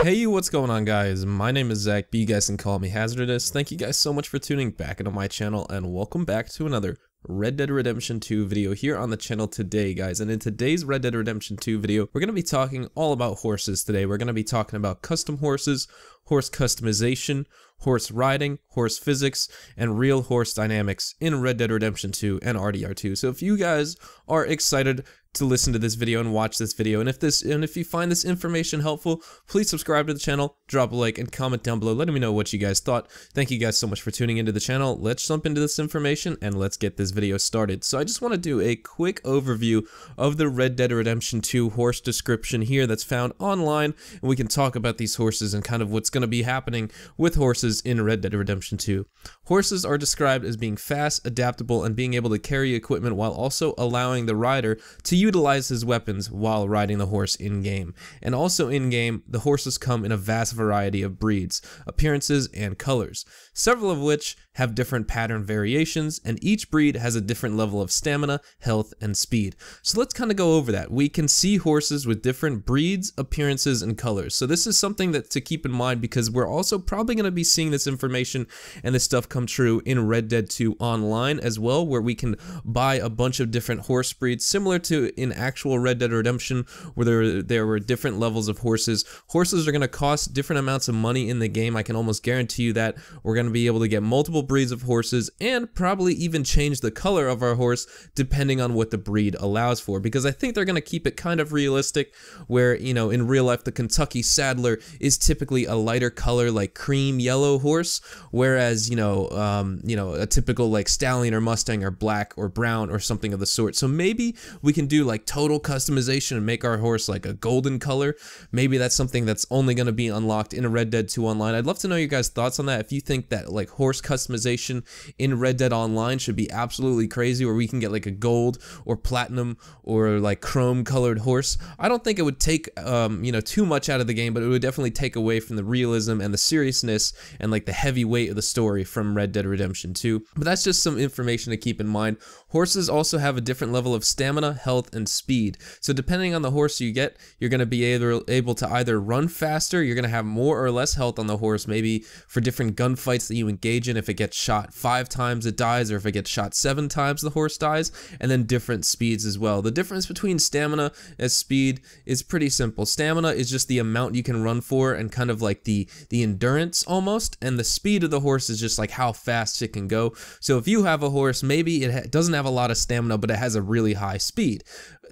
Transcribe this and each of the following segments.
Hey, what's going on, guys? My name is Zach, but you guys can call me Hazardous. Thank you guys so much for tuning back into my channel, and welcome back to another Red Dead Redemption 2 video here on the channel today, guys. And in today's Red Dead Redemption 2 video, we're going to be talking all about horses today. We're going to be talking about custom horses, horse customization, horse riding, horse physics, and real horse dynamics in Red Dead Redemption 2 and RDR2. So if you guys are excited to listen to this video and watch this video, and if you find this information helpful, please subscribe to the channel, drop a like, and comment down below letting me know what you guys thought. Thank you guys so much for tuning into the channel. Let's jump into this information and let's get this video started. So I just want to do a quick overview of the Red Dead Redemption 2 horse description here that's found online, and we can talk about these horses and kind of what's going to be happening with horses in Red Dead Redemption 2. Horses are described as being fast, adaptable, and being able to carry equipment while also allowing the rider to utilize his weapons while riding the horse in-game. And also in-game, the horses come in a vast variety of breeds, appearances, and colors, several of which have different pattern variations, and each breed has a different level of stamina, health, and speed. So let's kind of go over that. We can see horses with different breeds, appearances, and colors. So this is something that to keep in mind, because we're also probably going to be seeing this information and this stuff come true in Red Dead 2 Online as well, where we can buy a bunch of different horse breeds, similar to in actual Red Dead Redemption, where there were different levels of horses. Horses are going to cost different amounts of money in the game. I can almost guarantee you that we're going to be able to get multiple breeds of horses and probably even change the color of our horse depending on what the breed allows for, because I think they're going to keep it kind of realistic, where, you know, in real life the Kentucky Saddler is typically a lighter color, like cream yellow horse, whereas a typical like stallion or Mustang are black or brown or something of the sort. So maybe we can do like total customization and make our horse like a golden color. Maybe that's something that's only going to be unlocked in Red Dead 2 Online. I'd love to know your guys' thoughts on that. If you think that like horse customization in Red Dead Online should be absolutely crazy, where we can get like a gold or platinum or like chrome colored horse. I don't think it would take too much out of the game, but it would definitely take away from the realism and the seriousness and like the heavy weight of the story from Red Dead Redemption 2. But that's just some information to keep in mind. Horses also have a different level of stamina, health, and speed. So depending on the horse you get, you're going to be able to either run faster, you're going to have more or less health on the horse, maybe for different gunfights that you engage in. If it gets shot 5 times, it dies, or if it gets shot 7 times, the horse dies, and then different speeds as well. The difference between stamina and speed is pretty simple. Stamina is just the amount you can run for and kind of like the endurance almost, and the speed of the horse is just like how fast it can go. So if you have a horse, maybe it doesn't have a lot of stamina, but it has a really high speed.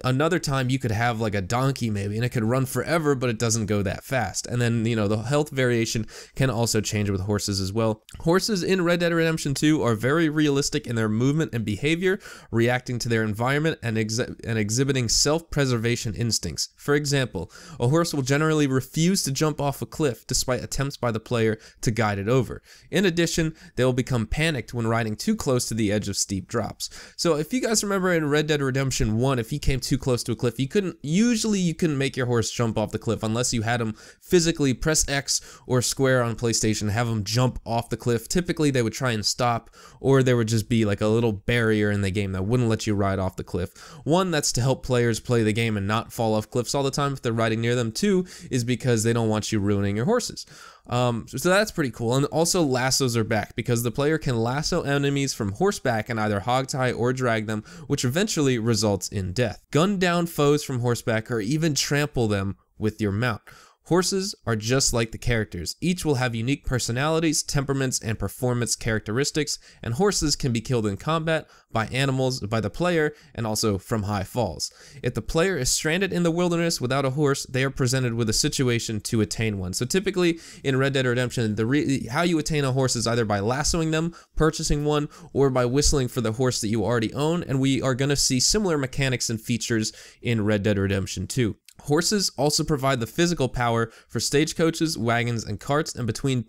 Another time you could have like a donkey maybe, and it could run forever, but it doesn't go that fast. And then, you know, the health variation can also change with horses as well. Horses in Red Dead Redemption 2 are very realistic in their movement and behavior, reacting to their environment and exhibiting self-preservation instincts. For example, a horse will generally refuse to jump off a cliff despite attempts by the player to guide it over. In addition, they will become panicked when riding too close to the edge of steep drops. So if you guys remember in Red Dead Redemption 1, if you came too close to a cliff, you couldn't make your horse jump off the cliff unless you had him physically press X or square on PlayStation, have him jump off the cliff. Typically they would try and stop, or there would just be like a little barrier in the game that wouldn't let you ride off the cliff. One, that's to help players play the game and not fall off cliffs all the time if they're riding near them. Two, is because they don't want you ruining your horses. So that's pretty cool. And also lassos are back, because the player can lasso enemies from horseback and either hogtie or drag them, which eventually results in death. Gun down foes from horseback, or even trample them with your mount. Horses are just like the characters. Each will have unique personalities, temperaments, and performance characteristics, and horses can be killed in combat by animals, by the player, and also from high falls. If the player is stranded in the wilderness without a horse, they are presented with a situation to attain one. So typically in Red Dead Redemption, how you attain a horse is either by lassoing them, purchasing one, or by whistling for the horse that you already own, and we are going to see similar mechanics and features in Red Dead Redemption 2. Horses also provide the physical power for stagecoaches, wagons, and carts, and between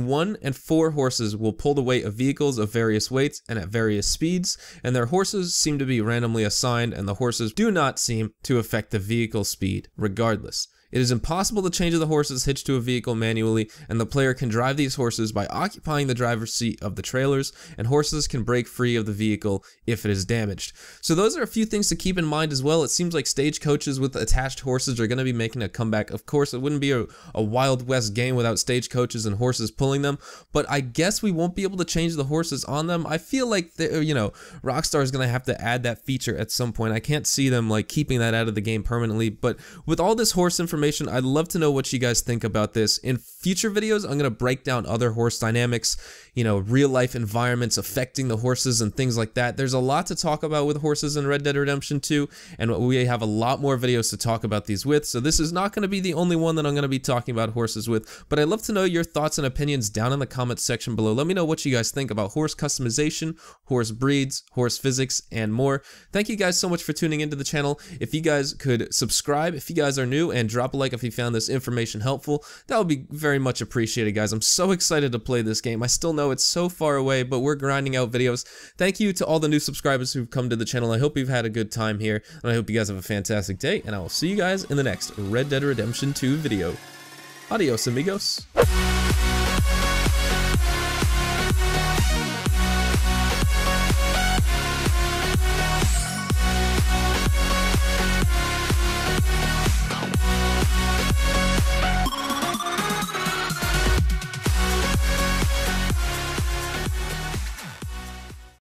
1 and 4 horses will pull the weight of vehicles of various weights and at various speeds, and their horses seem to be randomly assigned, and the horses do not seem to affect the vehicle speed regardless. It is impossible to change the horses hitched to a vehicle manually, and the player can drive these horses by occupying the driver's seat of the trailers, and horses can break free of the vehicle if it is damaged. So those are a few things to keep in mind as well. It seems like stagecoaches with attached horses are going to be making a comeback. Of course, it wouldn't be a Wild West game without stagecoaches and horses pulling them, but I guess we won't be able to change the horses on them. I feel like, Rockstar is going to have to add that feature at some point. I can't see them like keeping that out of the game permanently, but with all this horse information, I'd love to know what you guys think about this. In future videos, I'm going to break down other horse dynamics, real life environments affecting the horses and things like that. There's a lot to talk about with horses in Red Dead Redemption 2, and we have a lot more videos to talk about these with, so this is not going to be the only one that I'm going to be talking about horses with, but I'd love to know your thoughts and opinions down in the comments section below. Let me know what you guys think about horse customization, horse breeds, horse physics, and more. Thank you guys so much for tuning into the channel. If you guys could subscribe if you guys are new, and drop a like if you found this information helpful, that would be very much appreciated, guys. I'm so excited to play this game. I still know it's so far away, but we're grinding out videos. Thank you to all the new subscribers who've come to the channel. I hope you've had a good time here, and I hope you guys have a fantastic day, and I will see you guys in the next Red Dead Redemption 2 video. Adios, amigos.